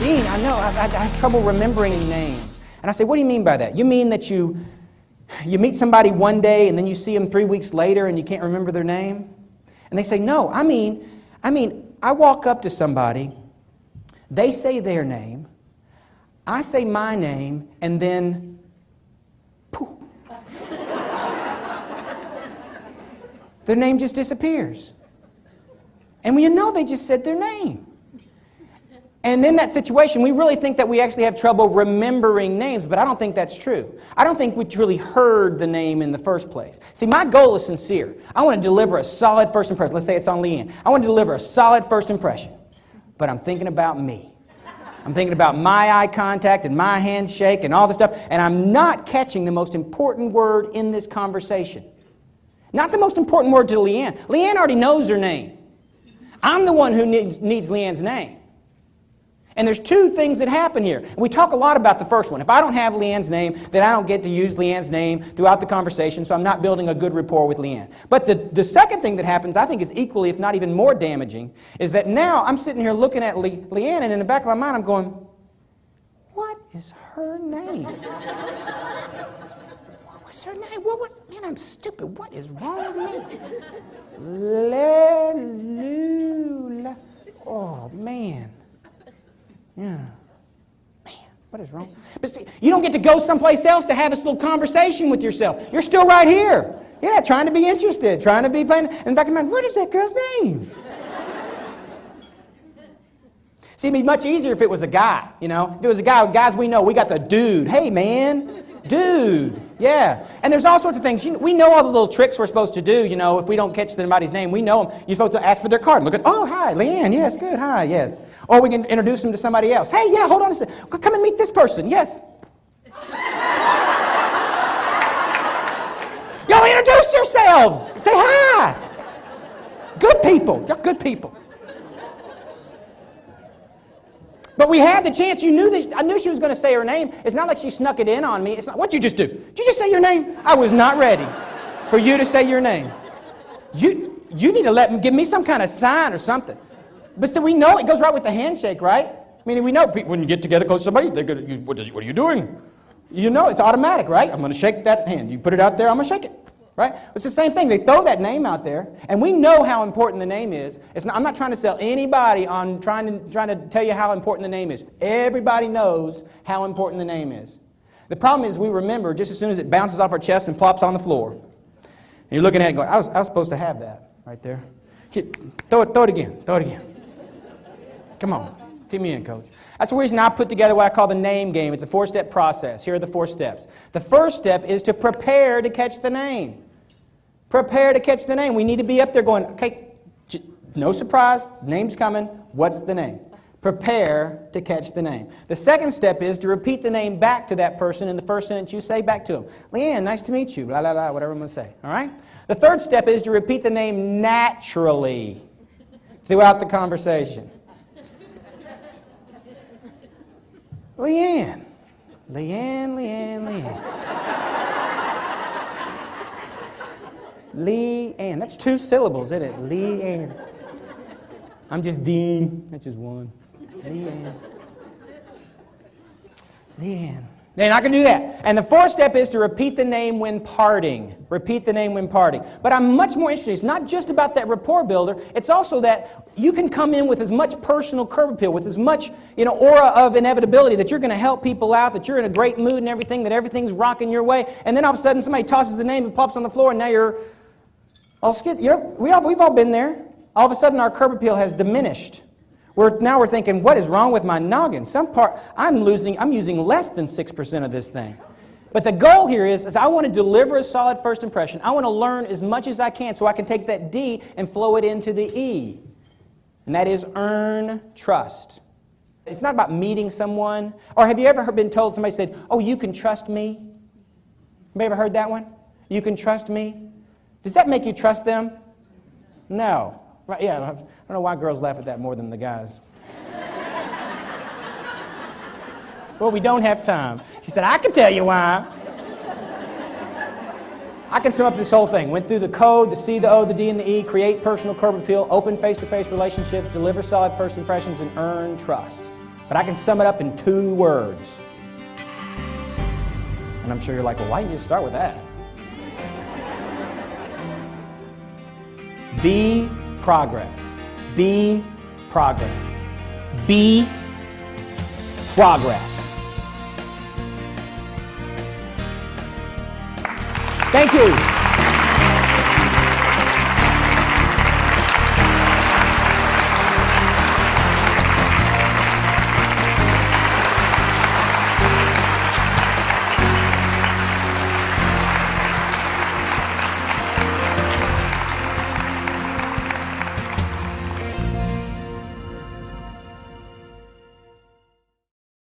Dean, I know, I have trouble remembering names. And I say, what do you mean by that? You mean that you meet somebody one day and then you see them 3 weeks later and you can't remember their name? And they say, no, I mean, I walk up to somebody, they say their name, I say my name, and then, poof. Their name just disappears. And you know they just said their name. And in that situation, we really think that we actually have trouble remembering names, but I don't think that's true. I don't think we truly heard the name in the first place. See, my goal is sincere. I want to deliver a solid first impression. Let's say it's on Leanne. I want to deliver a solid first impression, but I'm thinking about me. I'm thinking about my eye contact and my handshake and all this stuff, and I'm not catching the most important word in this conversation. Not the most important word to Leanne. Leanne already knows her name. I'm the one who needs Leanne's name. And there's two things that happen here. We talk a lot about the first one. If I don't have Leanne's name, then I don't get to use Leanne's name throughout the conversation, so I'm not building a good rapport with Leanne. But the second thing that happens, I think is equally, if not even more damaging, is that now I'm sitting here looking at Leanne, and in the back of my mind I'm going, what is her name? What was her name? Man, I'm stupid. What is wrong with me? Lelula. Oh, man. Yeah. Man, what is wrong? But see, you don't get to go someplace else to have this little conversation with yourself. You're still right here. Yeah, trying to be interested, trying to be playing. In the back of your mind, what is that girl's name? See, it'd be much easier if it was a guy, you know. If it was a guy, guys we know, we got the dude. Hey, man. Dude. Yeah. And there's all sorts of things. We know all the little tricks we're supposed to do, you know. If we don't catch somebody's name, we know them. You're supposed to ask for their card. Look at, oh, hi, Leanne. Yes, good. Hi, yes. Or we can introduce them to somebody else. Hey, yeah, hold on a second. Come and meet this person. Yes. Y'all introduce yourselves. Say hi. Good people. Y'all good people. But we had the chance. You knew this. I knew she was going to say her name. It's not like she snuck it in on me. It's not. What'd you just do? Did you just say your name? I was not ready for you to say your name. You need to give me some kind of sign or something. But so we know it goes right with the handshake, right? I mean, we know when you get together close to somebody, they're gonna, what are you doing? You know, it's automatic, right? I'm going to shake that hand. You put it out there, I'm going to shake it, right? It's the same thing. They throw that name out there, and we know how important the name is. I'm not trying to sell anybody on trying to tell you how important the name is. Everybody knows how important the name is. The problem is we remember just as soon as it bounces off our chest and plops on the floor. And you're looking at it and going, I was supposed to have that right there. Throw it again. Throw it again. Come on. Get me in, Coach. That's the reason I put together what I call the name game. It's a 4-step process. Here are the 4 steps. The first step is to prepare to catch the name. Prepare to catch the name. We need to be up there going, okay, no surprise, name's coming. What's the name? Prepare to catch the name. The second step is to repeat the name back to that person in the first sentence you say back to them. Leanne, nice to meet you, blah, blah, blah, whatever I'm going to say. All right? The third step is to repeat the name naturally throughout the conversation. Leanne. Leanne, Leanne, Leanne. Leanne. That's 2 syllables, isn't it? Leanne. I'm just Dean. That's just one. Leanne. Leanne. They're not going to do that. And the 4th step is to repeat the name when parting. Repeat the name when parting. But I'm much more interested. It's not just about that rapport builder. It's also that you can come in with as much personal curb appeal, with as much aura of inevitability that you're going to help people out, that you're in a great mood and everything, that everything's rocking your way. And then all of a sudden somebody tosses the name and plops on the floor and now you're all skid. We've all been there. All of a sudden our curb appeal has diminished. Now we're thinking, what is wrong with my noggin? I'm using less than 6% of this thing. But the goal here is I want to deliver a solid first impression. I want to learn as much as I can so I can take that D and flow it into the E. And that is earn trust. It's not about meeting someone. Or have you ever been told, somebody said, oh, you can trust me? Have you ever heard that one? You can trust me? Does that make you trust them? No. Right, yeah, I don't know why girls laugh at that more than the guys. Well, we don't have time. She said, I can tell you why. I can sum up this whole thing. Went through the code, the C, the O, the D, and the E, create personal curb appeal, open face-to-face relationships, deliver solid first impressions, and earn trust. But I can sum it up in 2 words. And I'm sure you're like, well, why didn't you start with that? Be progress. Be progress. Be progress. Thank you.